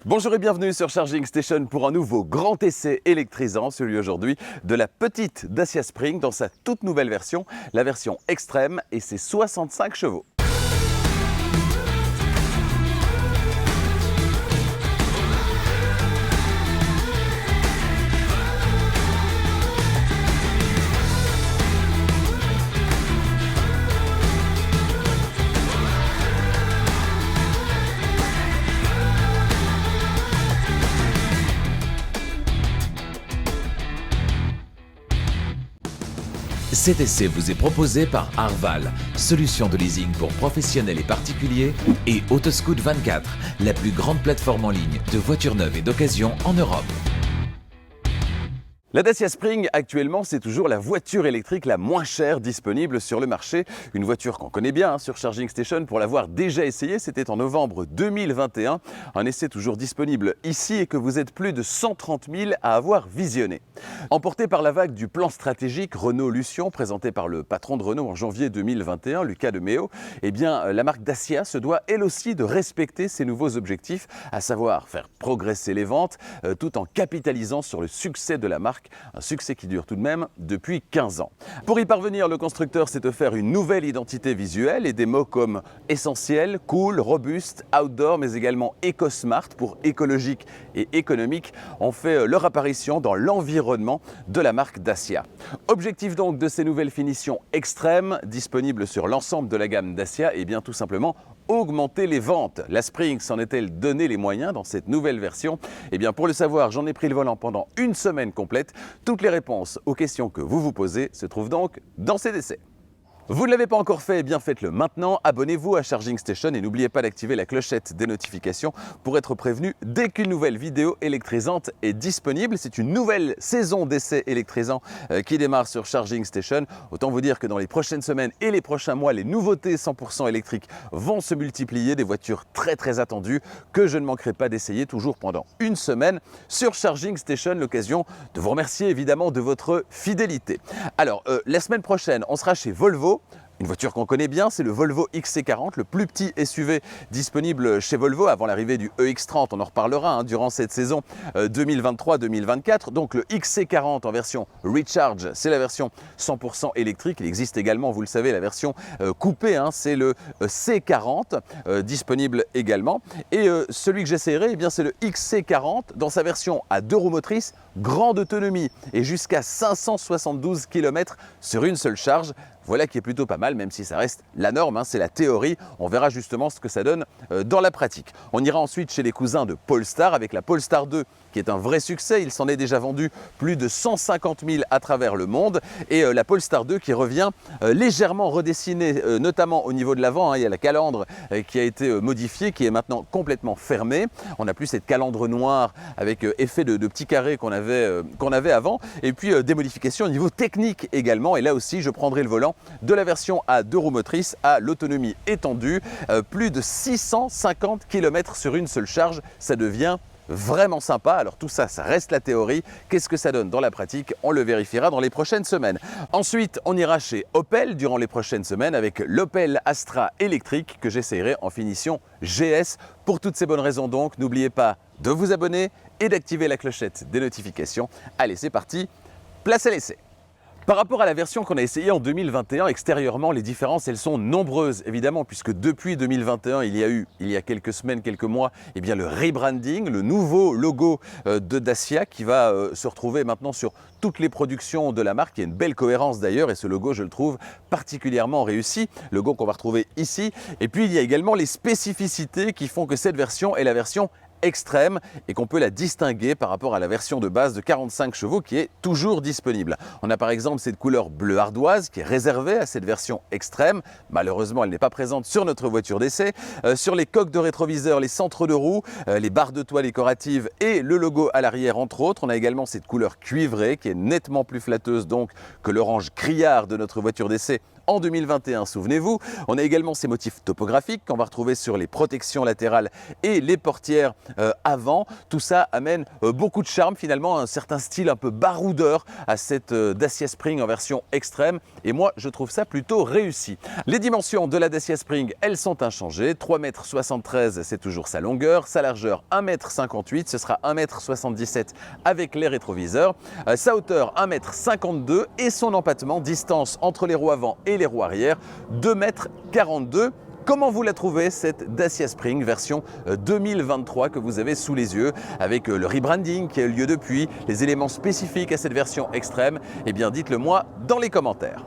Bonjour et bienvenue sur Charging Station pour un nouveau grand essai électrisant, celui aujourd'hui de la petite Dacia Spring dans sa toute nouvelle version, la version extrême et ses 65 chevaux. Cet essai vous est proposé par Arval, solution de leasing pour professionnels et particuliers, et Autoscout 24, la plus grande plateforme en ligne de voitures neuves et d'occasion en Europe. La Dacia Spring, actuellement, c'est toujours la voiture électrique la moins chère disponible sur le marché. Une voiture qu'on connaît bien sur Charging Station pour l'avoir déjà essayée. C'était en novembre 2021. Un essai toujours disponible ici et que vous êtes plus de 130 000 à avoir visionné. Emporté par la vague du plan stratégique Renault-Lucien, présenté par le patron de Renault en janvier 2021, Luca de Meo, eh bien, la marque Dacia se doit elle aussi de respecter ses nouveaux objectifs, à savoir faire progresser les ventes tout en capitalisant sur le succès de la marque. Un succès qui dure tout de même depuis 15 ans. Pour y parvenir, le constructeur s'est offert une nouvelle identité visuelle et des mots comme essentiel, cool, robuste, outdoor, mais également éco-smart pour écologique et économique ont fait leur apparition dans l'environnement de la marque Dacia. Objectif donc de ces nouvelles finitions extrêmes disponibles sur l'ensemble de la gamme Dacia, et bien tout simplement augmenter les ventes. La Spring s'en est-elle donné les moyens dans cette nouvelle version? Eh bien pour le savoir, j'en ai pris le volant pendant une semaine complète. Toutes les réponses aux questions que vous vous posez se trouvent donc dans cet essai. Vous ne l'avez pas encore fait, eh bien faites-le maintenant. Abonnez-vous à Charging Station et n'oubliez pas d'activer la clochette des notifications pour être prévenu dès qu'une nouvelle vidéo électrisante est disponible. C'est une nouvelle saison d'essais électrisants qui démarre sur Charging Station. Autant vous dire que dans les prochaines semaines et les prochains mois, les nouveautés 100% électriques vont se multiplier. Des voitures très attendues que je ne manquerai pas d'essayer toujours pendant une semaine sur Charging Station. L'occasion de vous remercier évidemment de votre fidélité. Alors, la semaine prochaine, on sera chez Volvo. Une voiture qu'on connaît bien, c'est le Volvo XC40, le plus petit SUV disponible chez Volvo avant l'arrivée du EX30. On en reparlera durant cette saison 2023-2024. Donc le XC40 en version Recharge, c'est la version 100% électrique. Il existe également, vous le savez, la version coupée, c'est le C40 disponible également. Et celui que j'essaierai, eh bien, c'est le XC40 dans sa version à 2 roues motrices, grande autonomie et jusqu'à 572 km sur une seule charge. Voilà qui est plutôt pas mal, même si ça reste la norme, c'est la théorie. On verra justement ce que ça donne dans la pratique. On ira ensuite chez les cousins de Polestar avec la Polestar 2 qui est un vrai succès. Il s'en est déjà vendu plus de 150 000 à travers le monde. Et la Polestar 2 qui revient légèrement redessinée, notamment au niveau de l'avant. Il y a la calandre qui a été modifiée, qui est maintenant complètement fermée. On n'a plus cette calandre noire avec effet de petits carrés qu'on avait avant. Et puis des modifications au niveau technique également. Et là aussi, je prendrai le volant de la version à 2 roues motrices à l'autonomie étendue, plus de 650 km sur une seule charge, ça devient vraiment sympa. Alors tout ça, ça reste la théorie. Qu'est-ce que ça donne dans la pratique? On le vérifiera dans les prochaines semaines. Ensuite, on ira chez Opel durant les prochaines semaines avec l'Opel Astra électrique que j'essayerai en finition GS. Pour toutes ces bonnes raisons donc, n'oubliez pas de vous abonner et d'activer la clochette des notifications. Allez, c'est parti, place à l'essai. Par rapport à la version qu'on a essayée en 2021, extérieurement, les différences, elles sont nombreuses, évidemment, puisque depuis 2021, il y a quelques semaines, quelques mois, eh bien, le rebranding, le nouveau logo de Dacia qui va se retrouver maintenant sur toutes les productions de la marque. Il y a une belle cohérence d'ailleurs et ce logo, je le trouve particulièrement réussi, logo qu'on va retrouver ici. Et puis, il y a également les spécificités qui font que cette version est la version extrême et qu'on peut la distinguer par rapport à la version de base de 45 chevaux qui est toujours disponible. On a par exemple cette couleur bleu ardoise qui est réservée à cette version extrême. Malheureusement, elle n'est pas présente sur notre voiture d'essai. Sur les coques de rétroviseur, les centres de roue, les barres de toile décoratives et le logo à l'arrière entre autres. On a également cette couleur cuivrée qui est nettement plus flatteuse donc que l'orange criard de notre voiture d'essai en 2021, souvenez-vous. On a également ces motifs topographiques qu'on va retrouver sur les protections latérales et les portières avant. Tout ça amène beaucoup de charme, finalement, un certain style un peu baroudeur à cette Dacia Spring en version extrême. Et moi, je trouve ça plutôt réussi. Les dimensions de la Dacia Spring, elles sont inchangées. 3,73 m, c'est toujours sa longueur. Sa largeur, 1,58 m. Ce sera 1,77 m avec les rétroviseurs. Sa hauteur, 1,52 m. Et son empattement, distance entre les roues avant et les roues arrière, 2,42 m. Comment vous la trouvez, cette Dacia Spring version 2023 que vous avez sous les yeux, avec le rebranding qui a eu lieu depuis, les éléments spécifiques à cette version extrême? Eh bien, dites-le moi dans les commentaires.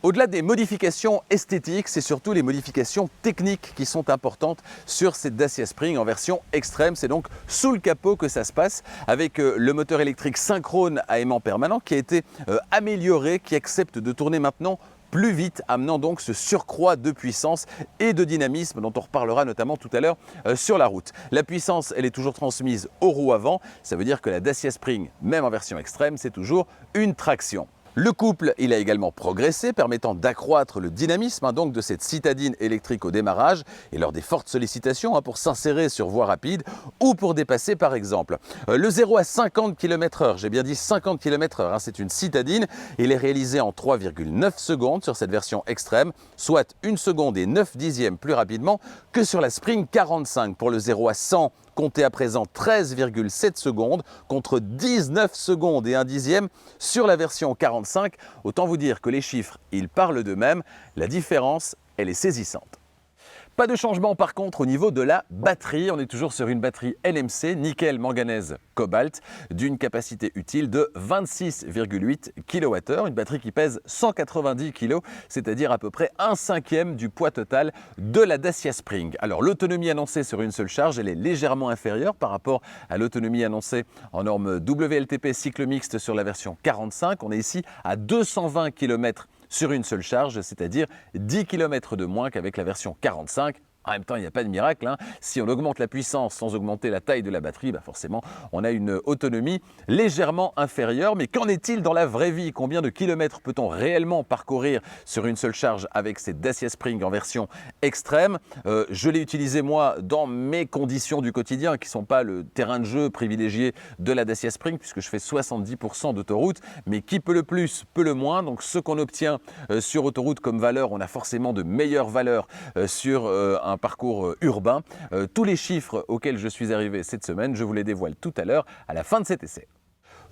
Au-delà des modifications esthétiques, c'est surtout les modifications techniques qui sont importantes sur cette Dacia Spring en version extrême. C'est donc sous le capot que ça se passe, avec le moteur électrique synchrone à aimant permanent qui a été amélioré, qui accepte de tourner maintenant plus vite, amenant donc ce surcroît de puissance et de dynamisme dont on reparlera notamment tout à l'heure sur la route. La puissance, elle est toujours transmise aux roues avant. Ça veut dire que la Dacia Spring, même en version extrême, c'est toujours une traction. Le couple, il a également progressé, permettant d'accroître le dynamisme donc de cette citadine électrique au démarrage et lors des fortes sollicitations pour s'insérer sur voie rapide ou pour dépasser par exemple. Le 0 à 50 km/h, j'ai bien dit 50 km/h, c'est une citadine. Il est réalisé en 3,9 secondes sur cette version extrême, soit 1 seconde et 9 dixièmes plus rapidement que sur la Spring 45. Pour le 0 à 100, comptez à présent 13,7 secondes contre 19 secondes et 1 dixième sur la version 45. Autant vous dire que les chiffres, ils parlent d'eux-mêmes. La différence, elle est saisissante. Pas de changement par contre au niveau de la batterie. On est toujours sur une batterie NMC, nickel, manganèse, cobalt, d'une capacité utile de 26,8 kWh. Une batterie qui pèse 190 kg, c'est-à-dire à peu près 1/5 du poids total de la Dacia Spring. Alors l'autonomie annoncée sur une seule charge, elle est légèrement inférieure par rapport à l'autonomie annoncée en norme WLTP cycle mixte sur la version 45. On est ici à 220 km sur une seule charge, c'est-à-dire 10 km de moins qu'avec la version 45. En même temps, il n'y a pas de miracle. Si on augmente la puissance sans augmenter la taille de la batterie, forcément, on a une autonomie légèrement inférieure. Mais qu'en est-il dans la vraie vie? Combien de kilomètres peut-on réellement parcourir sur une seule charge avec cette Dacia Spring en version extrême? Je l'ai utilisé moi dans mes conditions du quotidien, qui ne sont pas le terrain de jeu privilégié de la Dacia Spring, puisque je fais 70% d'autoroute. Mais qui peut le plus, peut le moins. Donc ce qu'on obtient sur autoroute comme valeur, on a forcément de meilleures valeurs sur un parcours urbain. Tous les chiffres auxquels je suis arrivé cette semaine, je vous les dévoile tout à l'heure à la fin de cet essai.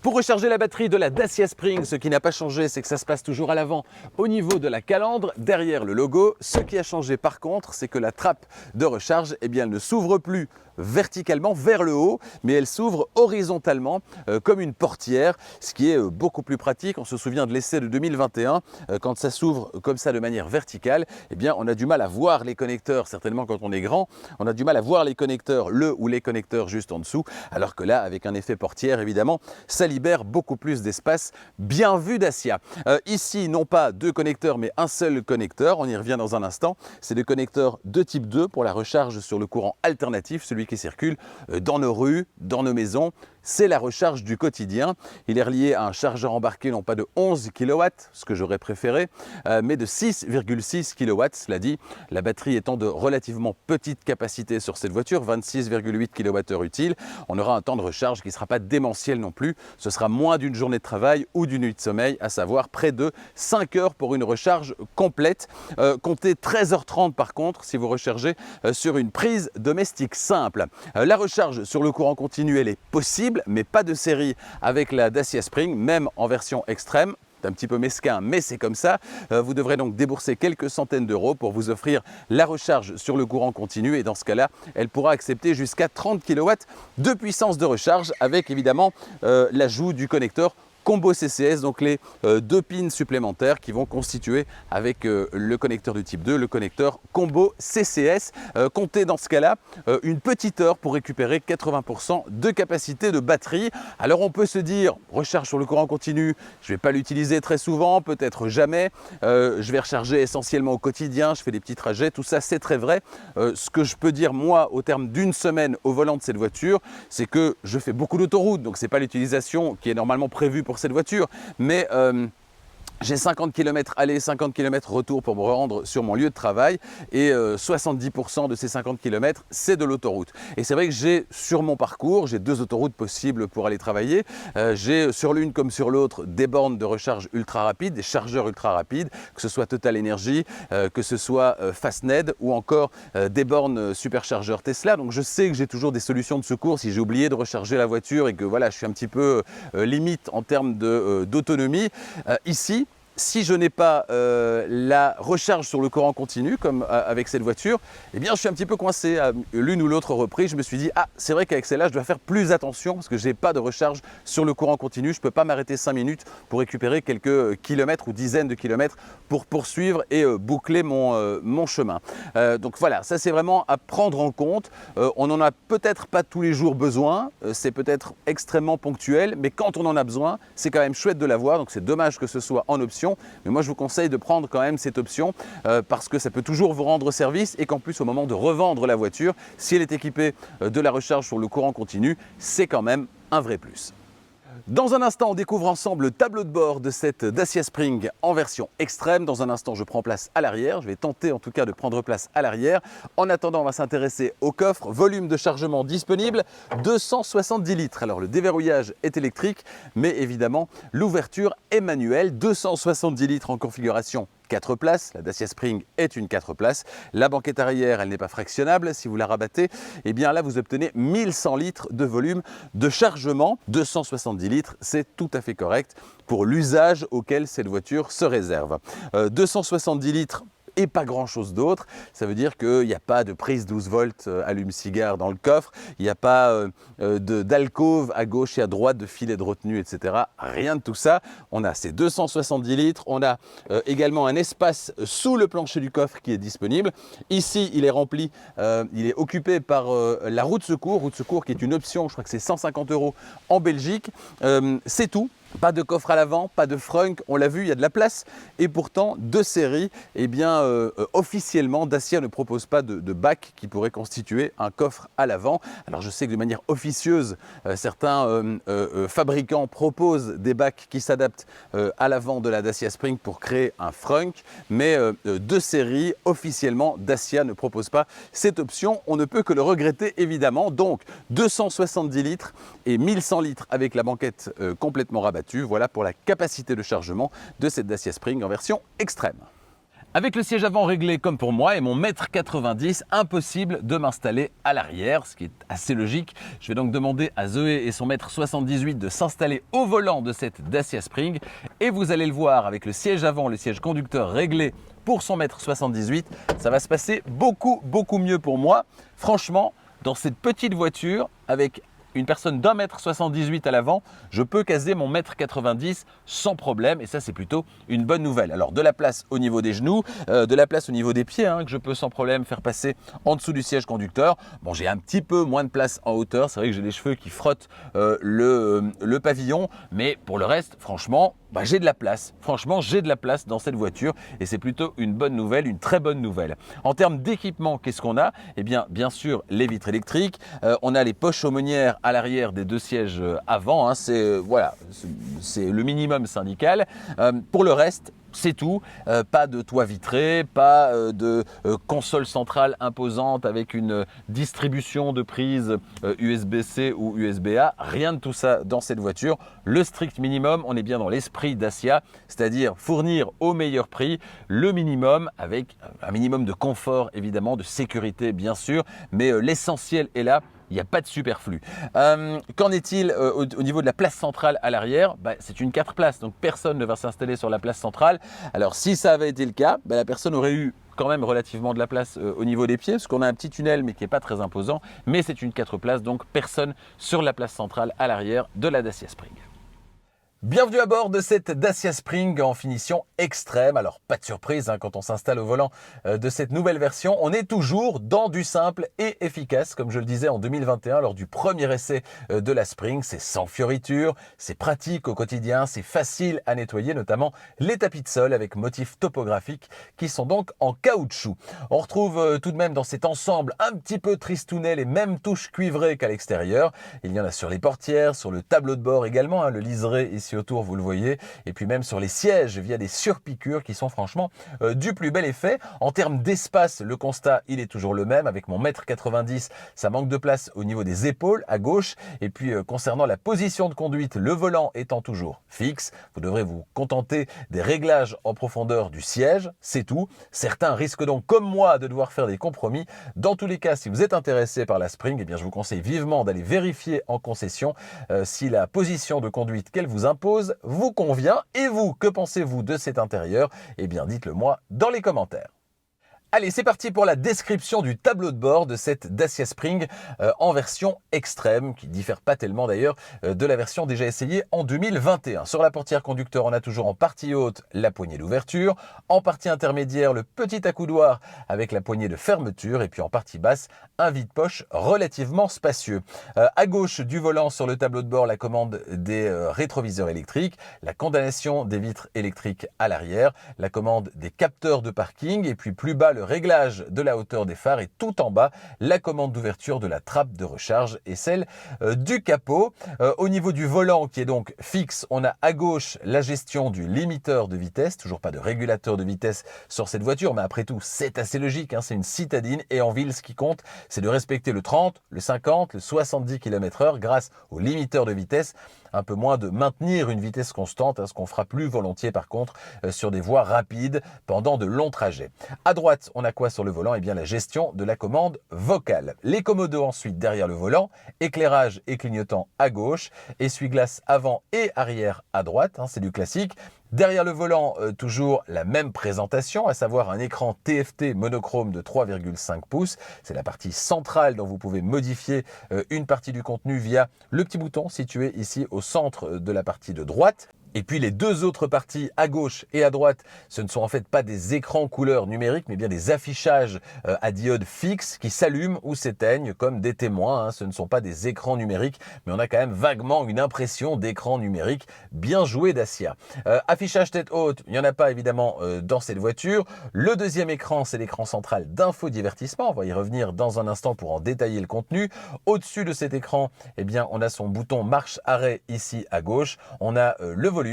Pour recharger la batterie de la Dacia Spring, ce qui n'a pas changé, c'est que ça se passe toujours à l'avant au niveau de la calandre, derrière le logo. Ce qui a changé par contre, c'est que la trappe de recharge, elle ne s'ouvre plus verticalement vers le haut, mais elle s'ouvre horizontalement comme une portière, ce qui est beaucoup plus pratique. On se souvient de l'essai de 2021, quand ça s'ouvre comme ça de manière verticale, on a du mal à voir les connecteurs, certainement quand on est grand, on a du mal à voir les connecteurs, le ou les connecteurs juste en dessous, alors que là, avec un effet portière, évidemment, ça libère beaucoup plus d'espace. Bien vu Dacia. Ici, non pas deux connecteurs, mais un seul connecteur, on y revient dans un instant. C'est le connecteur de type 2 pour la recharge sur le courant alternatif, celui qui circule dans nos rues, dans nos maisons. C'est la recharge du quotidien. Il est relié à un chargeur embarqué non pas de 11 kW, ce que j'aurais préféré, mais de 6,6 kW. Cela dit, la batterie étant de relativement petite capacité sur cette voiture, 26,8 kWh utile, on aura un temps de recharge qui ne sera pas démentiel non plus. Ce sera moins d'une journée de travail ou d'une nuit de sommeil, à savoir près de 5 heures pour une recharge complète. Comptez 13h30 par contre si vous rechargez sur une prise domestique simple. La recharge sur le courant continu, elle est possible, mais pas de série avec la Dacia Spring, même en version extrême. C'est un petit peu mesquin, mais c'est comme ça. Vous devrez donc débourser quelques centaines d'euros pour vous offrir la recharge sur le courant continu. Et dans ce cas-là, elle pourra accepter jusqu'à 30 kW de puissance de recharge avec évidemment l'ajout du connecteur combo CCS, donc les deux pins supplémentaires qui vont constituer avec le connecteur du type 2, le connecteur combo CCS. Comptez dans ce cas-là une petite heure pour récupérer 80% de capacité de batterie. Alors on peut se dire, recharge sur le courant continu, je ne vais pas l'utiliser très souvent, peut-être jamais, je vais recharger essentiellement au quotidien, je fais des petits trajets, tout ça c'est très vrai. Ce que je peux dire moi au terme d'une semaine au volant de cette voiture, c'est que je fais beaucoup d'autoroute, donc ce n'est pas l'utilisation qui est normalement prévue pour cette voiture, mais J'ai 50 km aller, 50 km retour pour me rendre sur mon lieu de travail et 70% de ces 50 km, c'est de l'autoroute. Et c'est vrai que j'ai sur mon parcours, j'ai 2 autoroutes possibles pour aller travailler. J'ai sur l'une comme sur l'autre des bornes de recharge ultra rapides, des chargeurs ultra rapides, que ce soit Total Energy, que ce soit Fastned ou encore des bornes superchargeurs Tesla. Donc je sais que j'ai toujours des solutions de secours si j'ai oublié de recharger la voiture et que voilà, je suis un petit peu limite en termes d'autonomie. Ici, si je n'ai pas la recharge sur le courant continu, comme avec cette voiture, eh bien je suis un petit peu coincé à l'une ou l'autre reprise. Je me suis dit, ah, c'est vrai qu'avec celle-là, je dois faire plus attention parce que je n'ai pas de recharge sur le courant continu. Je ne peux pas m'arrêter 5 minutes pour récupérer quelques kilomètres ou dizaines de kilomètres pour poursuivre et boucler mon chemin. Donc voilà, ça c'est vraiment à prendre en compte. On n'en a peut-être pas tous les jours besoin, c'est peut-être extrêmement ponctuel, mais quand on en a besoin, c'est quand même chouette de l'avoir. Donc c'est dommage que ce soit en option. Mais moi je vous conseille de prendre quand même cette option parce que ça peut toujours vous rendre service et qu'en plus au moment de revendre la voiture, si elle est équipée de la recharge sur le courant continu, c'est quand même un vrai plus. Dans un instant, on découvre ensemble le tableau de bord de cette Dacia Spring en version extrême. Dans un instant, je prends place à l'arrière. Je vais tenter en tout cas de prendre place à l'arrière. En attendant, on va s'intéresser au coffre. Volume de chargement disponible, 270 litres. Alors le déverrouillage est électrique, mais évidemment, l'ouverture est manuelle. 270 litres en configuration 4 places, la Dacia Spring est une 4 places. La banquette arrière, elle n'est pas fractionnable. Si vous la rabattez, eh bien là, vous obtenez 1100 litres de volume de chargement. 270 litres, c'est tout à fait correct pour l'usage auquel cette voiture se réserve. 270 litres et pas grand chose d'autre. Ça veut dire qu'il n'y a pas de prise 12 volts allume-cigare dans le coffre, il n'y a pas d'alcôve à gauche et à droite, de filet de retenue, etc. Rien de tout ça. On a ces 270 litres, on a également un espace sous le plancher du coffre qui est disponible. Ici, il est rempli, il est occupé par la roue de secours qui est une option, je crois que c'est 150 € en Belgique. C'est tout. Pas de coffre à l'avant, pas de frunk, on l'a vu, il y a de la place. Et pourtant, de série, eh bien, officiellement, Dacia ne propose pas de bac qui pourrait constituer un coffre à l'avant. Alors je sais que de manière officieuse, certains fabricants proposent des bacs qui s'adaptent à l'avant de la Dacia Spring pour créer un frunk. Mais de série, officiellement, Dacia ne propose pas cette option. On ne peut que le regretter, évidemment. Donc, 270 litres et 1100 litres avec la banquette complètement rabattue. Voilà pour la capacité de chargement de cette Dacia Spring en version extrême. Avec le siège avant réglé comme pour moi et mon 1,90 m, impossible de m'installer à l'arrière, ce qui est assez logique. Je vais donc demander à Zoé et son 1,78 m de s'installer au volant de cette Dacia Spring. Et vous allez le voir, avec le siège avant, le siège conducteur réglé pour son 1,78 m, ça va se passer beaucoup mieux pour moi. Franchement, dans cette petite voiture, avec une personne d'1,78 m à l'avant, je peux caser mon 1,90 m sans problème et ça c'est plutôt une bonne nouvelle. Alors de la place au niveau des genoux, de la place au niveau des pieds que je peux sans problème faire passer en dessous du siège conducteur. Bon, j'ai un petit peu moins de place en hauteur, c'est vrai que j'ai les cheveux qui frottent le pavillon, mais pour le reste, franchement, j'ai de la place. Franchement, j'ai de la place dans cette voiture et c'est plutôt une bonne nouvelle, une très bonne nouvelle. En termes d'équipement, qu'est-ce qu'on a? Eh bien sûr, les vitres électriques, on a les poches aumônières à l'arrière des 2 sièges avant, c'est le minimum syndical. Pour le reste, c'est tout, pas de toit vitré, pas de console centrale imposante avec une distribution de prises USB-C ou USB-A, rien de tout ça dans cette voiture. Le strict minimum, on est bien dans l'esprit Dacia, c'est-à-dire fournir au meilleur prix le minimum avec un minimum de confort évidemment, de sécurité bien sûr, mais l'essentiel est là. Il n'y a pas de superflu. Qu'en est-il au niveau de la place centrale à l'arrière? C'est une 4 places, donc personne ne va s'installer sur la place centrale. Alors si ça avait été le cas, la personne aurait eu quand même relativement de la place au niveau des pieds, parce qu'on a un petit tunnel mais qui n'est pas très imposant, mais c'est une 4 places, donc personne sur la place centrale à l'arrière de la Dacia Spring. Bienvenue à bord de cette Dacia Spring en finition extrême. Alors pas de surprise quand on s'installe au volant de cette nouvelle version. On est toujours dans du simple et efficace, comme je le disais en 2021 lors du premier essai de la Spring. C'est sans fioritures, c'est pratique au quotidien, c'est facile à nettoyer, notamment les tapis de sol avec motifs topographiques qui sont donc en caoutchouc. On retrouve tout de même dans cet ensemble un petit peu tristounet les mêmes touches cuivrées qu'à l'extérieur. Il y en a sur les portières, sur le tableau de bord également, le liseré ici aussi autour, vous le voyez, et puis même sur les sièges via des surpiqûres qui sont franchement du plus bel effet. En termes d'espace, le constat, il est toujours le même. Avec mon 1,90 m, ça manque de place au niveau des épaules à gauche. Et puis concernant la position de conduite, le volant étant toujours fixe, vous devrez vous contenter des réglages en profondeur du siège, c'est tout. Certains risquent donc, comme moi, de devoir faire des compromis. Dans tous les cas, si vous êtes intéressé par la Spring, eh bien, je vous conseille vivement d'aller vérifier en concession si la position de conduite qu'elle vous impose vous convient. Et vous, que pensez-vous de cet intérieur? Eh bien, dites-le moi dans les commentaires. Allez, c'est parti pour la description du tableau de bord de cette Dacia Spring en version extrême, qui diffère pas tellement d'ailleurs de la version déjà essayée en 2021. Sur la portière conducteur, on a toujours en partie haute la poignée d'ouverture, en partie intermédiaire le petit accoudoir avec la poignée de fermeture, et puis en partie basse, un vide-poche relativement spacieux. À gauche du volant sur le tableau de bord, la commande des rétroviseurs électriques, la condamnation des vitres électriques à l'arrière, la commande des capteurs de parking, et puis plus bas, le réglage de la hauteur des phares, et tout en bas, la commande d'ouverture de la trappe de recharge et celle du capot. Au niveau du volant qui est donc fixe, on a à gauche la gestion du limiteur de vitesse, toujours pas de régulateur de vitesse sur cette voiture, mais après tout, c'est assez logique, hein, c'est une citadine et en ville, ce qui compte, c'est de respecter le 30, le 50, le 70 km/h grâce au limiteur de vitesse, un peu moins de maintenir une vitesse constante, hein, ce qu'on fera plus volontiers par contre sur des voies rapides pendant de longs trajets. À droite, on a quoi sur le volant? Eh bien, la gestion de la commande vocale. Les commodos ensuite derrière le volant, éclairage et clignotant à gauche, essuie-glace avant et arrière à droite, hein, c'est du classique. Derrière le volant, toujours la même présentation, à savoir un écran TFT monochrome de 3,5 pouces. C'est la partie centrale dont vous pouvez modifier une partie du contenu via le petit bouton situé ici au centre de la partie de droite. Et puis les deux autres parties à gauche et à droite, ce ne sont en fait pas des écrans couleur numérique, mais bien des affichages à diode fixe qui s'allument ou s'éteignent comme des témoins, hein. Ce ne sont pas des écrans numériques, mais on a quand même vaguement une impression d'écran numérique. Bien joué Dacia. Affichage tête haute, il n'y en a pas évidemment dans cette voiture. Le deuxième écran, c'est l'écran central d'infodivertissement. On va y revenir dans un instant pour en détailler le contenu. Au-dessus de cet écran, eh bien, on a son bouton marche-arrêt ici à gauche. On a le volume.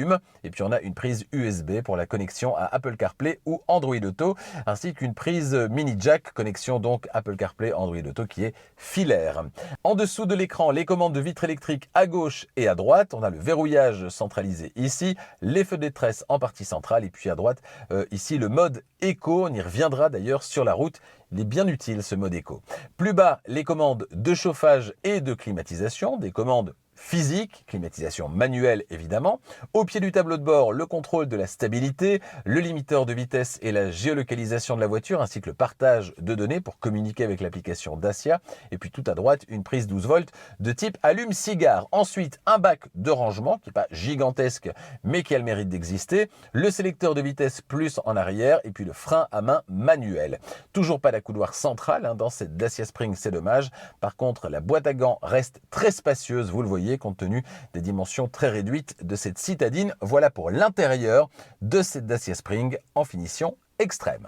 Et puis on a une prise USB pour la connexion à Apple CarPlay ou Android Auto, ainsi qu'une prise mini jack, connexion donc Apple CarPlay, Android Auto qui est filaire. En dessous de l'écran, les commandes de vitres électriques à gauche et à droite. On a le verrouillage centralisé ici, les feux de détresse en partie centrale, et puis à droite, ici le mode éco. On y reviendra d'ailleurs sur la route. Il est bien utile ce mode éco. Plus bas, les commandes de chauffage et de climatisation, des commandes physique, climatisation manuelle évidemment. Au pied du tableau de bord, le contrôle de la stabilité, le limiteur de vitesse et la géolocalisation de la voiture, ainsi que le partage de données pour communiquer avec l'application Dacia. Et puis tout à droite, une prise 12 volts de type allume-cigare. Ensuite, un bac de rangement qui n'est pas gigantesque, mais qui a le mérite d'exister. Le sélecteur de vitesse plus en arrière, et puis le frein à main manuel. Toujours pas d'accoudoir central dans cette Dacia Spring, c'est dommage. Par contre, la boîte à gants reste très spacieuse, vous le voyez, compte tenu des dimensions très réduites de cette citadine. Voilà pour l'intérieur de cette Dacia Spring en finition extrême.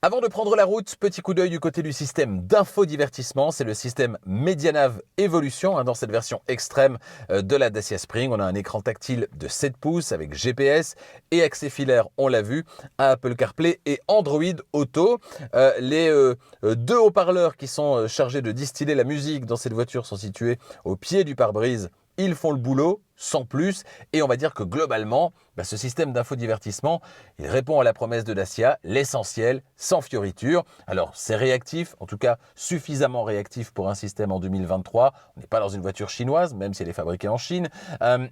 Avant de prendre la route, petit coup d'œil du côté du système d'infodivertissement. C'est le système Medianav Evolution dans cette version extrême de la Dacia Spring. On a un écran tactile de 7 pouces avec GPS et accès filaire, on l'a vu, à Apple CarPlay et Android Auto. Les deux haut-parleurs qui sont chargés de distiller la musique dans cette voiture sont situés au pied du pare-brise. Ils font le boulot sans plus, et on va dire que globalement, ce système d'infodivertissement, il répond à la promesse de Dacia, l'essentiel, sans fioritures. Alors c'est réactif, en tout cas suffisamment réactif pour un système en 2023. On n'est pas dans une voiture chinoise, même si elle est fabriquée en Chine,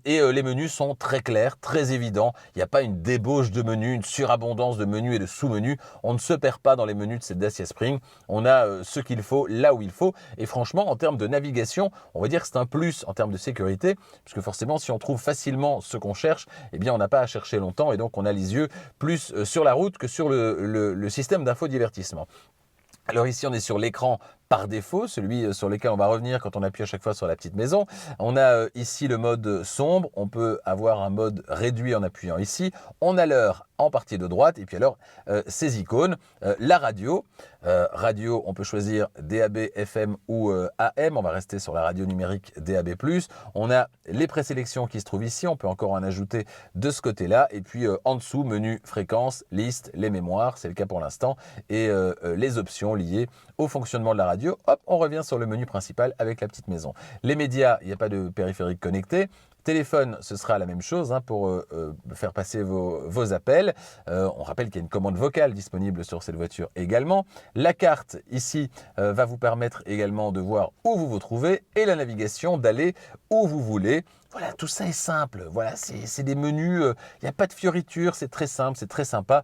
et les menus sont très clairs, très évidents. Il n'y a pas une débauche de menus, une surabondance de menus et de sous-menus. On ne se perd pas dans les menus de cette Dacia Spring. On a ce qu'il faut, là où il faut, et franchement, en termes de navigation, on va dire que c'est un plus en termes de sécurité, puisque forcément, si on trouve facilement ce qu'on cherche, eh bien on n'a pas à chercher longtemps, et donc on a les yeux plus sur la route que sur le système d'infodivertissement. Alors ici, on est sur l'écran par défaut, celui sur lequel on va revenir quand on appuie à chaque fois sur la petite maison. On a ici le mode sombre, on peut avoir un mode réduit en appuyant ici. On a l'heure en partie de droite et puis alors ces icônes, la radio. Radio, on peut choisir DAB, FM ou AM. On va rester sur la radio numérique DAB+. On a les présélections qui se trouvent ici. On peut encore en ajouter de ce côté-là. Et puis en dessous, menu fréquence, liste, les mémoires. C'est le cas pour l'instant. Et les options liées au fonctionnement de la radio. Hop, on revient sur le menu principal avec la petite maison. Les médias, il n'y a pas de périphérique connecté. Téléphone, ce sera la même chose pour faire passer vos appels. On rappelle qu'il y a une commande vocale disponible sur cette voiture également. La carte, ici, va vous permettre également de voir où vous vous trouvez et la navigation d'aller où vous voulez. Voilà, tout ça est simple. Voilà, c'est des menus, il n'y a pas de fioritures, c'est très simple, c'est très sympa.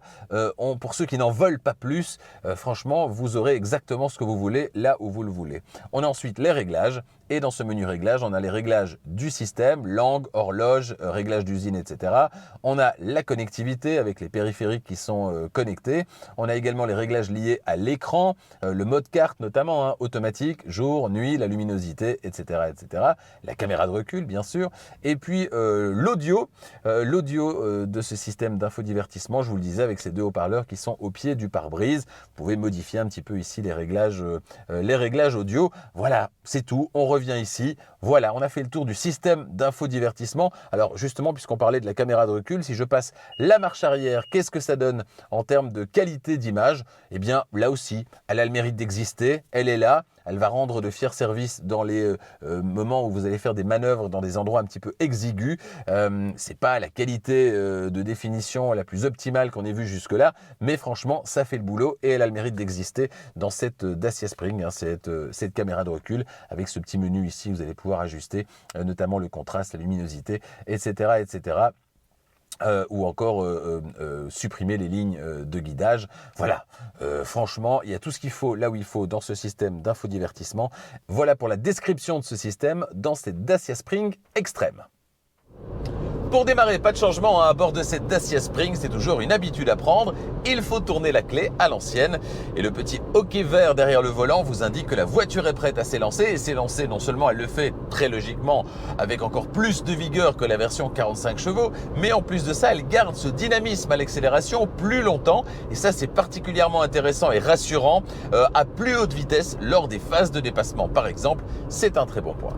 Pour ceux qui n'en veulent pas plus, franchement, vous aurez exactement ce que vous voulez là où vous le voulez. On a ensuite les réglages. Et dans ce menu réglages, on a les réglages du système, langue, horloge, réglage d'usine, etc. On a la connectivité avec les périphériques qui sont connectés. On a également les réglages liés à l'écran, le mode carte notamment, automatique, jour, nuit, la luminosité, etc., etc. La caméra de recul, bien sûr. Et puis l'audio de ce système d'infodivertissement, je vous le disais, avec ces deux haut-parleurs qui sont au pied du pare-brise. Vous pouvez modifier un petit peu ici les réglages audio. Voilà, c'est tout. On revient ici. Voilà, on a fait le tour du système d'infodivertissement. Alors justement, puisqu'on parlait de la caméra de recul, si je passe la marche arrière, qu'est-ce que ça donne en termes de qualité d'image? Eh bien, là aussi, elle a le mérite d'exister. Elle est là. Elle va rendre de fiers services dans les moments où vous allez faire des manœuvres dans des endroits un petit peu exigus. C'est pas la qualité de définition la plus optimale qu'on ait vue jusque-là, mais franchement, ça fait le boulot et elle a le mérite d'exister dans cette Dacia Spring, cette caméra de recul avec ce petit menu ici. Vous allez pouvoir ajuster notamment le contraste, la luminosité, etc., etc. Ou encore supprimer les lignes de guidage. Voilà, franchement, il y a tout ce qu'il faut là où il faut dans ce système d'infodivertissement. Voilà pour la description de ce système dans cette Dacia Spring Extreme. Pour démarrer, pas de changement à bord de cette Dacia Spring, c'est toujours une habitude à prendre. Il faut tourner la clé à l'ancienne et le petit hockey vert derrière le volant vous indique que la voiture est prête à s'élancer. Et s'élancer, non seulement elle le fait très logiquement avec encore plus de vigueur que la version 45 chevaux, mais en plus de ça, elle garde ce dynamisme à l'accélération plus longtemps. Et ça, c'est particulièrement intéressant et rassurant à plus haute vitesse lors des phases de dépassement. Par exemple, c'est un très bon point.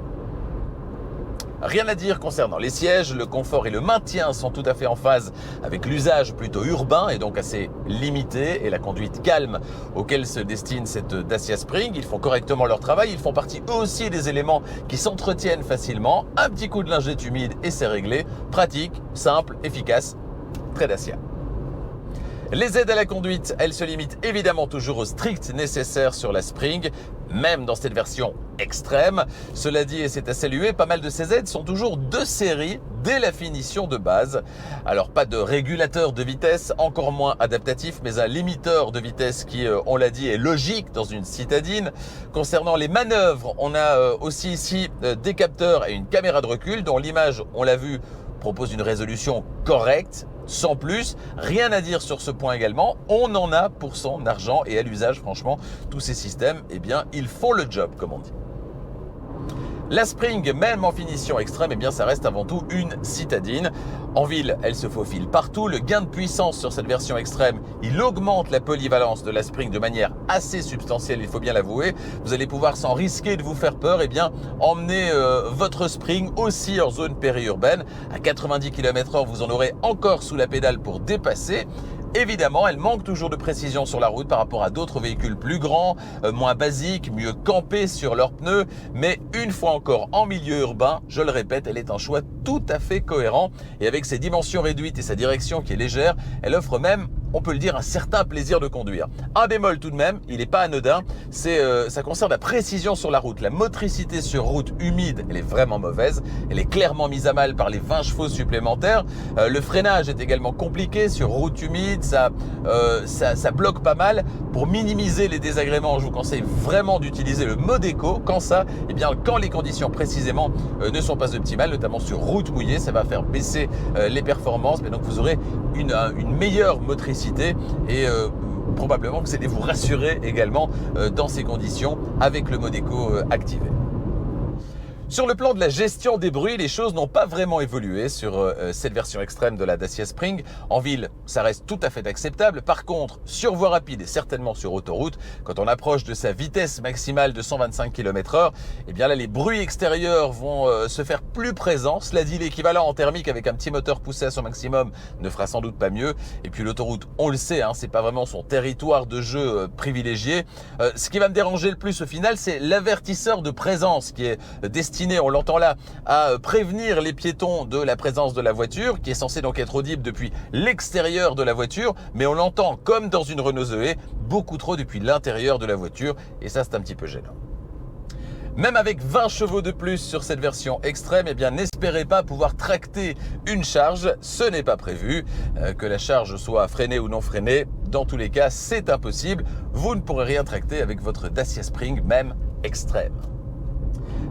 Rien à dire concernant les sièges, le confort et le maintien sont tout à fait en phase avec l'usage plutôt urbain et donc assez limité et la conduite calme auquel se destine cette Dacia Spring. Ils font correctement leur travail, ils font partie eux aussi des éléments qui s'entretiennent facilement. Un petit coup de lingette humide et c'est réglé. Pratique, simple, efficace, très Dacia. Les aides à la conduite, elles se limitent évidemment toujours au strict nécessaire sur la Spring, même dans cette version extrême. Cela dit, et c'est à saluer, pas mal de ces aides sont toujours de série dès la finition de base. Alors pas de régulateur de vitesse, encore moins adaptatif, mais un limiteur de vitesse qui, on l'a dit, est logique dans une citadine. Concernant les manœuvres, on a aussi ici des capteurs et une caméra de recul dont l'image, on l'a vu, propose une résolution correcte. Sans plus, rien à dire sur ce point également, on en a pour son argent et à l'usage, franchement, tous ces systèmes, eh bien, ils font le job, comme on dit. La Spring, même en finition extrême, eh bien, ça reste avant tout une citadine. En ville, elle se faufile partout. Le gain de puissance sur cette version extrême, il augmente la polyvalence de la Spring de manière assez substantielle, il faut bien l'avouer. Vous allez pouvoir, sans risquer de vous faire peur, eh bien, emmener votre Spring aussi en zone périurbaine. À 90 km/h, vous en aurez encore sous la pédale pour dépasser. Évidemment, elle manque toujours de précision sur la route par rapport à d'autres véhicules plus grands, moins basiques, mieux campés sur leurs pneus. Mais une fois encore, en milieu urbain, je le répète, elle est un choix tout à fait cohérent. Et avec ses dimensions réduites et sa direction qui est légère, elle offre même, on peut le dire, un certain plaisir de conduire. Un bémol tout de même, il n'est pas anodin, ça concerne la précision sur la route. La motricité sur route humide, elle est vraiment mauvaise. Elle est clairement mise à mal par les 20 chevaux supplémentaires. Le freinage est également compliqué sur route humide, ça bloque pas mal. Pour minimiser les désagréments, je vous conseille vraiment d'utiliser le mode éco. Quand les conditions précisément ne sont pas optimales, notamment sur route mouillée, ça va faire baisser les performances. Mais donc vous aurez une meilleure motricité et probablement que vous allez vous rassurer également dans ces conditions avec le mode éco activé. Sur le plan de la gestion des bruits, les choses n'ont pas vraiment évolué sur cette version extrême de la Dacia Spring. En ville, ça reste tout à fait acceptable. Par contre, sur voie rapide et certainement sur autoroute, quand on approche de sa vitesse maximale de 125 km/h, eh bien là, les bruits extérieurs vont se faire plus présents. Cela dit, l'équivalent en thermique avec un petit moteur poussé à son maximum ne fera sans doute pas mieux. Et puis l'autoroute, on le sait, c'est pas vraiment son territoire de jeu privilégié. Ce qui va me déranger le plus au final, c'est l'avertisseur de présence qui est destiné, on l'entend là, à prévenir les piétons de la présence de la voiture, qui est censé donc être audible depuis l'extérieur de la voiture, mais on l'entend comme dans une Renault Zoé, beaucoup trop depuis l'intérieur de la voiture, et ça c'est un petit peu gênant. Même avec 20 chevaux de plus sur cette version extrême, eh bien n'espérez pas pouvoir tracter une charge, ce n'est pas prévu. Que la charge soit freinée ou non freinée, dans tous les cas c'est impossible, vous ne pourrez rien tracter avec votre Dacia Spring, même extrême.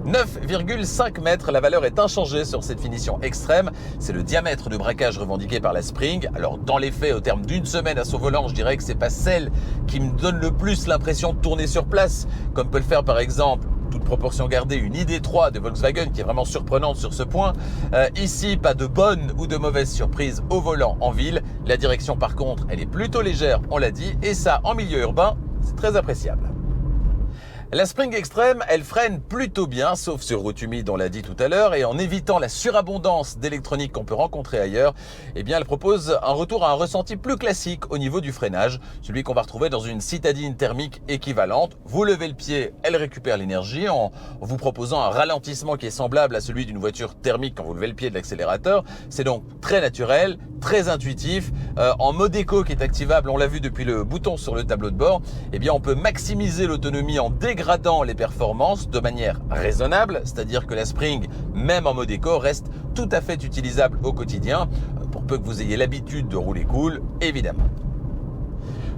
9,5 mètres, la valeur est inchangée sur cette finition extrême. C'est le diamètre de braquage revendiqué par la Spring. Alors dans les faits, au terme d'une semaine à son volant, je dirais que c'est pas celle qui me donne le plus l'impression de tourner sur place, comme peut le faire par exemple, toute proportion gardée, une ID.3 de Volkswagen qui est vraiment surprenante sur ce point. Ici, pas de bonne ou de mauvaise surprise au volant en ville. La direction par contre, elle est plutôt légère, on l'a dit, et ça en milieu urbain, c'est très appréciable. La Spring Extreme, elle freine plutôt bien, sauf sur route humide, on l'a dit tout à l'heure, et en évitant la surabondance d'électronique qu'on peut rencontrer ailleurs, eh bien elle propose un retour à un ressenti plus classique au niveau du freinage, celui qu'on va retrouver dans une citadine thermique équivalente. Vous levez le pied, elle récupère l'énergie en vous proposant un ralentissement qui est semblable à celui d'une voiture thermique quand vous levez le pied de l'accélérateur. C'est donc très naturel, très intuitif. En mode éco qui est activable, on l'a vu depuis le bouton sur le tableau de bord, eh bien on peut maximiser l'autonomie en dégradant les performances de manière raisonnable, c'est-à-dire que la Spring, même en mode éco, reste tout à fait utilisable au quotidien, pour peu que vous ayez l'habitude de rouler cool, évidemment.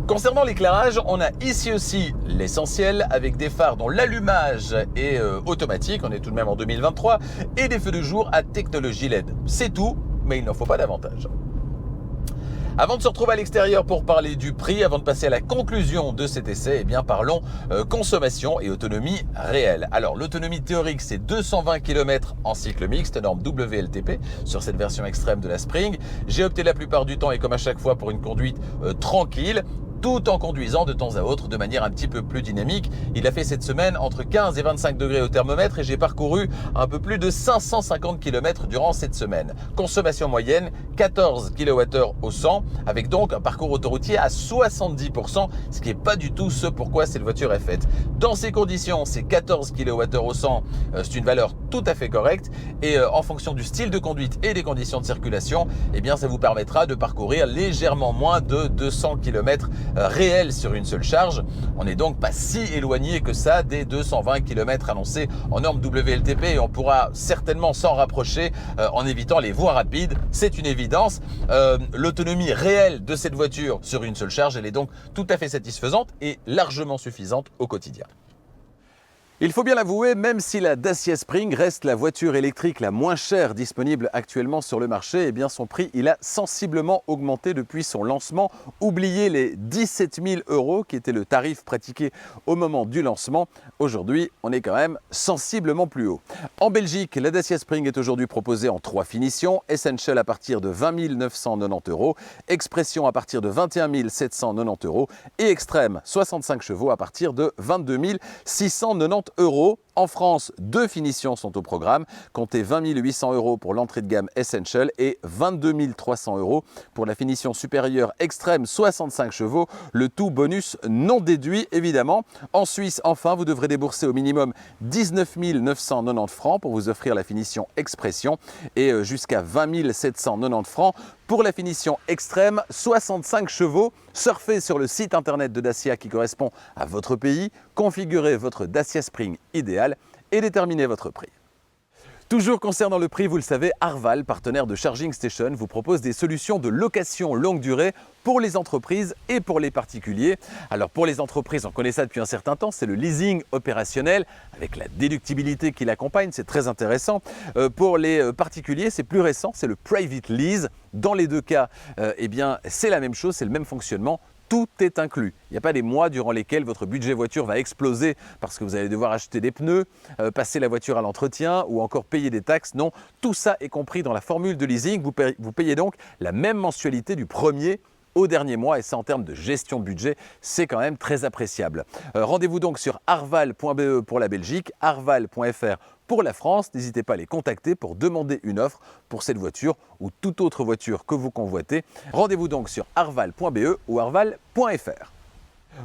Concernant l'éclairage, on a ici aussi l'essentiel avec des phares dont l'allumage est automatique, on est tout de même en 2023, et des feux de jour à technologie LED. C'est tout, mais il n'en faut pas davantage. Avant de se retrouver à l'extérieur pour parler du prix, avant de passer à la conclusion de cet essai, eh bien parlons consommation et autonomie réelle. Alors l'autonomie théorique, c'est 220 km en cycle mixte, norme WLTP, sur cette version extrême de la Spring. J'ai opté la plupart du temps et comme à chaque fois pour une conduite tranquille, tout en conduisant de temps à autre de manière un petit peu plus dynamique. Il a fait cette semaine entre 15 et 25 degrés au thermomètre et j'ai parcouru un peu plus de 550 km durant cette semaine. Consommation moyenne, 14 kWh au 100, avec donc un parcours autoroutier à 70%, ce qui n'est pas du tout ce pourquoi cette voiture est faite. Dans ces conditions, ces 14 kWh au 100, c'est une valeur tout à fait correcte et en fonction du style de conduite et des conditions de circulation, eh bien ça vous permettra de parcourir légèrement moins de 200 km réel sur une seule charge. On n'est donc pas si éloigné que ça des 220 km annoncés en norme WLTP et on pourra certainement s'en rapprocher en évitant les voies rapides. C'est une évidence. L'autonomie réelle de cette voiture sur une seule charge, elle est donc tout à fait satisfaisante et largement suffisante au quotidien. Il faut bien l'avouer, même si la Dacia Spring reste la voiture électrique la moins chère disponible actuellement sur le marché, eh bien son prix il a sensiblement augmenté depuis son lancement. Oubliez les 17 000 € qui était le tarif pratiqué au moment du lancement. Aujourd'hui, on est quand même sensiblement plus haut. En Belgique, la Dacia Spring est aujourd'hui proposée en 3 finitions. Essential à partir de 20 990 €, Expression à partir de 21 790 € et Extrême 65 chevaux à partir de 22 690 €. En France, 2 finitions sont au programme. Comptez 20 800 € pour l'entrée de gamme Essential et 22 300 € pour la finition supérieure Extrême 65 chevaux, le tout bonus non déduit évidemment. En Suisse, enfin, vous devrez débourser au minimum 19 990 francs pour vous offrir la finition Expression et jusqu'à 20 790 francs pour la finition Extrême 65 chevaux. Surfez sur le site internet de Dacia qui correspond à votre pays, configurez votre Dacia Spring idéal et déterminez votre prix. Toujours concernant le prix, vous le savez, Arval, partenaire de Charging Station, vous propose des solutions de location longue durée pour les entreprises et pour les particuliers. Alors pour les entreprises, on connaît ça depuis un certain temps, c'est le leasing opérationnel avec la déductibilité qui l'accompagne, c'est très intéressant. Pour les particuliers, c'est plus récent, c'est le private lease. Dans les deux cas, eh bien, c'est la même chose, c'est le même fonctionnement. Tout est inclus. Il n'y a pas des mois durant lesquels votre budget voiture va exploser parce que vous allez devoir acheter des pneus, passer la voiture à l'entretien ou encore payer des taxes. Non, tout ça est compris dans la formule de leasing. Vous payez donc la même mensualité du premier au dernier mois et ça en termes de gestion de budget, c'est quand même très appréciable. Rendez-vous donc sur arval.be pour la Belgique, arval.fr pour la France. N'hésitez pas à les contacter pour demander une offre pour cette voiture ou toute autre voiture que vous convoitez. Rendez-vous donc sur arval.be ou arval.fr.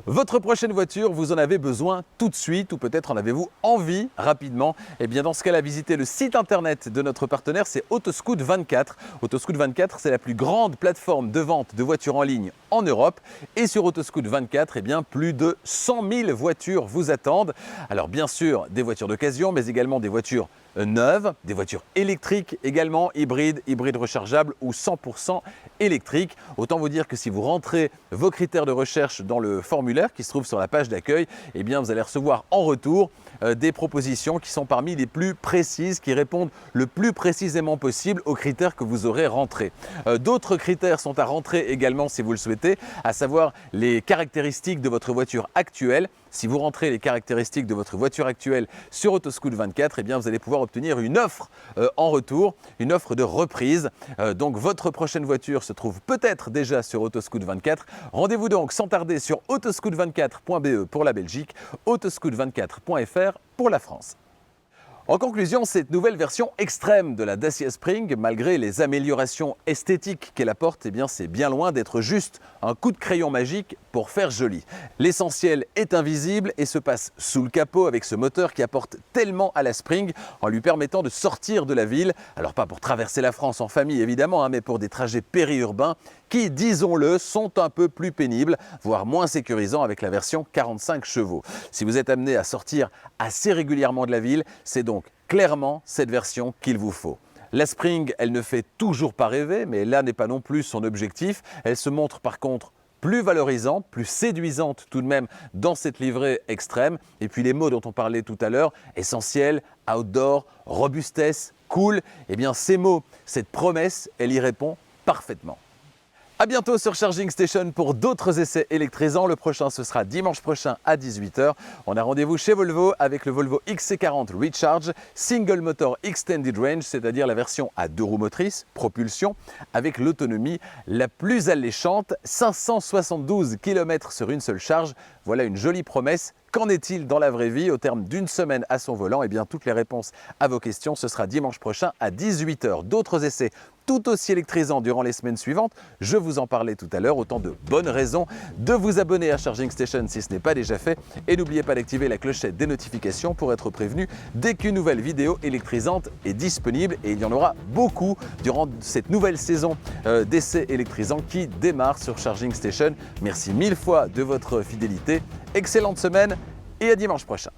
Votre prochaine voiture, vous en avez besoin tout de suite ou peut-être en avez-vous envie rapidement? Eh bien dans ce cas-là, visitez le site internet de notre partenaire, c'est Autoscout24. Autoscout24, c'est la plus grande plateforme de vente de voitures en ligne en Europe. Et sur Autoscout24, eh bien plus de 100 000 voitures vous attendent. Alors bien sûr, des voitures d'occasion, mais également des voitures neuves, des voitures électriques également, hybrides rechargeables ou 100% électriques. Autant vous dire que si vous rentrez vos critères de recherche dans le formulaire qui se trouve sur la page d'accueil, eh bien vous allez recevoir en retour des propositions qui sont parmi les plus précises, qui répondent le plus précisément possible aux critères que vous aurez rentrés. D'autres critères sont à rentrer également si vous le souhaitez, à savoir les caractéristiques de votre voiture actuelle. Si vous rentrez les caractéristiques de votre voiture actuelle sur Autoscout24, eh bien vous allez pouvoir obtenir une offre en retour, une offre de reprise. Donc votre prochaine voiture se trouve peut-être déjà sur Autoscout24. Rendez-vous donc sans tarder sur autoscout24.be pour la Belgique, autoscout24.fr pour la France. En conclusion, cette nouvelle version extrême de la Dacia Spring, malgré les améliorations esthétiques qu'elle apporte, eh bien c'est bien loin d'être juste un coup de crayon magique pour faire joli. L'essentiel est invisible et se passe sous le capot avec ce moteur qui apporte tellement à la Spring en lui permettant de sortir de la ville. Alors pas pour traverser la France en famille évidemment, mais pour des trajets périurbains qui, disons-le, sont un peu plus pénibles, voire moins sécurisants avec la version 45 chevaux. Si vous êtes amené à sortir assez régulièrement de la ville, c'est donc clairement cette version qu'il vous faut. La Spring, elle ne fait toujours pas rêver, mais là n'est pas non plus son objectif. Elle se montre par contre plus valorisante, plus séduisante tout de même dans cette livrée extrême. Et puis les mots dont on parlait tout à l'heure, essentiel, outdoor, robustesse, cool, eh bien ces mots, cette promesse, elle y répond parfaitement. A bientôt sur Charging Station pour d'autres essais électrisants. Le prochain, ce sera dimanche prochain à 18 h. On a rendez-vous chez Volvo avec le Volvo XC40 Recharge, Single Motor Extended Range, c'est-à-dire la version à 2 roues motrices, propulsion, avec l'autonomie la plus alléchante, 572 km sur une seule charge. Voilà une jolie promesse. Qu'en est-il dans la vraie vie au terme d'une semaine à son volant? Eh bien, toutes les réponses à vos questions, ce sera dimanche prochain à 18 h. D'autres essais tout aussi électrisants durant les semaines suivantes. Je vous en parlais tout à l'heure. Autant de bonnes raisons de vous abonner à Charging Station si ce n'est pas déjà fait. Et n'oubliez pas d'activer la clochette des notifications pour être prévenu dès qu'une nouvelle vidéo électrisante est disponible. Et il y en aura beaucoup durant cette nouvelle saison d'essais électrisants qui démarre sur Charging Station. Merci mille fois de votre fidélité. Excellente semaine et à dimanche prochain.